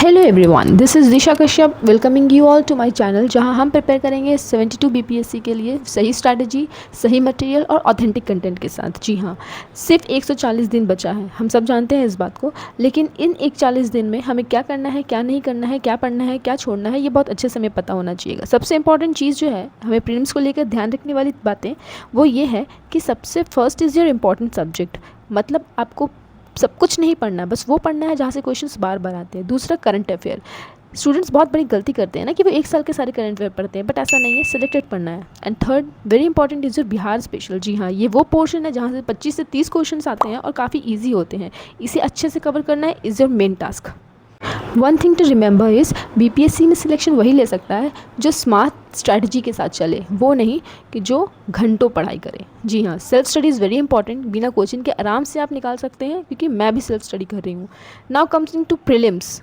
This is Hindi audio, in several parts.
Hello everyone, this is Disha Kashyap welcoming you all to my channel, जहां हम प्रिपेयर करेंगे 72 बीपीएससी के लिए सही स्ट्रैटेजी, सही मटेरियल और ऑथेंटिक कंटेंट के साथ। जी हाँ, सिर्फ 140 दिन बचा है, हम सब जानते हैं इस बात को। लेकिन इन 140 दिन में हमें क्या करना है, क्या नहीं करना है, क्या पढ़ना है, क्या छोड़ना है, ये बहुत अच्छे से हमें पता होना चाहिए। सबसे इंपॉर्टेंट चीज़ जो है हमें प्रीलिम्स को लेकर ध्यान रखने वाली बातें, वो ये है कि सबसे first is your important subject. मतलब आपको सब कुछ नहीं पढ़ना है, बस वो पढ़ना है जहाँ से क्वेश्चंस बार बार आते हैं। दूसरा, करंट अफेयर। स्टूडेंट्स बहुत बड़ी गलती करते हैं ना कि वो एक साल के सारे करंट अफेयर पढ़ते हैं, बट ऐसा नहीं है, सिलेक्टेड पढ़ना है। And third, very important is your Bihar special. जी हाँ, ये वो पोर्शन है जहाँ से 25 से 30 क्वेश्चंस आते हैं और काफ़ी ईजी होते हैं। इसे अच्छे से कवर करना है is your main task. One thing to remember is BPSC में सिलेक्शन वही ले सकता है जो स्मार्ट स्ट्रैटेजी के साथ चले, वो नहीं कि जो घंटों पढ़ाई करे। जी हाँ, self study is very important. बिना कोचिंग के आराम से आप निकाल सकते हैं, क्योंकि मैं भी सेल्फ स्टडी कर रही हूँ। Now coming to prelims.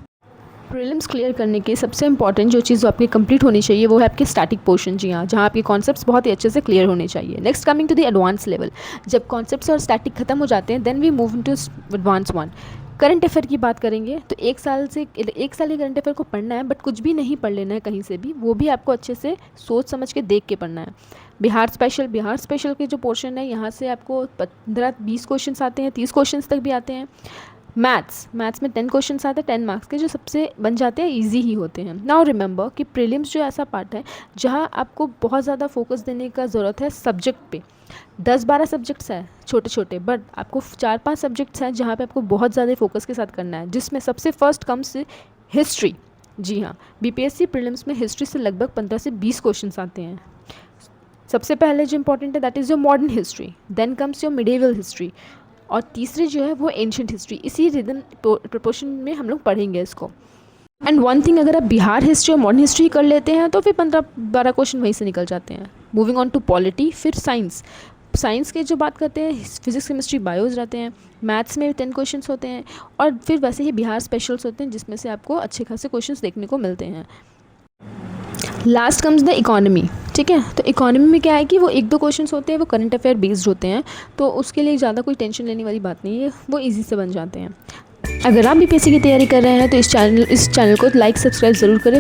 Prelims clear करने के सबसे इंपॉर्टेंट जो चीज़ आपकी कंप्लीट होनी चाहिए वो है आपके स्टैटिक पोर्शन। जी हाँ, जहाँ आपके कॉन्सेप्ट्स बहुत ही अच्छे से क्लियर होने चाहिए। Next coming to the advance level. जब कॉन्सेप्ट्स और स्टैटिक खत्म हो जाते हैं, then we move into advance one. Current affair की बात करेंगे तो एक साल के करंट अफेयर को पढ़ना है, बट कुछ भी नहीं पढ़ लेना है कहीं से भी। वो भी आपको अच्छे से सोच समझ के देख के पढ़ना है। बिहार स्पेशल के जो पोर्शन है, यहाँ से आपको 15-20 क्वेश्चन आते हैं, 30 क्वेश्चन तक भी आते हैं। मैथ्स में 10 क्वेश्चन आते हैं 10 मार्क्स के, जो सबसे बन जाते हैं ईजी ही होते हैं। नाउ रिमेंबर कि प्रीलिम्स जो ऐसा पार्ट है जहाँ आपको बहुत ज़्यादा फोकस देने का ज़रूरत है सब्जेक्ट पे। 10-12 सब्जेक्ट्स हैं छोटे छोटे, बट आपको 4-5 सब्जेक्ट्स हैं जहाँ पे आपको बहुत ज़्यादा फोकस के साथ करना है, जिसमें सबसे फर्स्ट कम्स हिस्ट्री। जी हाँ, बीपीएससी प्रीलिम्स में हिस्ट्री से लगभग 15 से 20 क्वेश्चन आते हैं। सबसे पहले जो इंपॉर्टेंट है that is your modern history, then comes your medieval history, और तीसरी जो है वो एंशिएंट हिस्ट्री। इसी रिदम प्रोपोर्शन में हम लोग पढ़ेंगे इसको। एंड वन थिंग, अगर आप बिहार हिस्ट्री और मॉडर्न हिस्ट्री कर लेते हैं तो फिर 15-12 क्वेश्चन वहीं से निकल जाते हैं। मूविंग ऑन टू पॉलिटी, फिर साइंस के जो बात करते हैं, फिजिक्स केमिस्ट्री बायोज रहते हैं। मैथ्स में 10 क्वेश्चन होते हैं, और फिर वैसे ही बिहार स्पेशल्स होते हैं जिसमें से आपको अच्छे खासे क्वेश्चन देखने को मिलते हैं। Last comes the economy. ठीक है, तो इकोनॉमी में क्या है कि वो 1-2 क्वेश्चंस होते हैं, वो करंट अफेयर बेस्ड होते हैं, तो उसके लिए ज़्यादा कोई टेंशन लेने वाली बात नहीं है, वो इजी से बन जाते हैं। अगर आप बीपीएससी की तैयारी कर रहे हैं तो इस चैनल को लाइक सब्सक्राइब ज़रूर करें।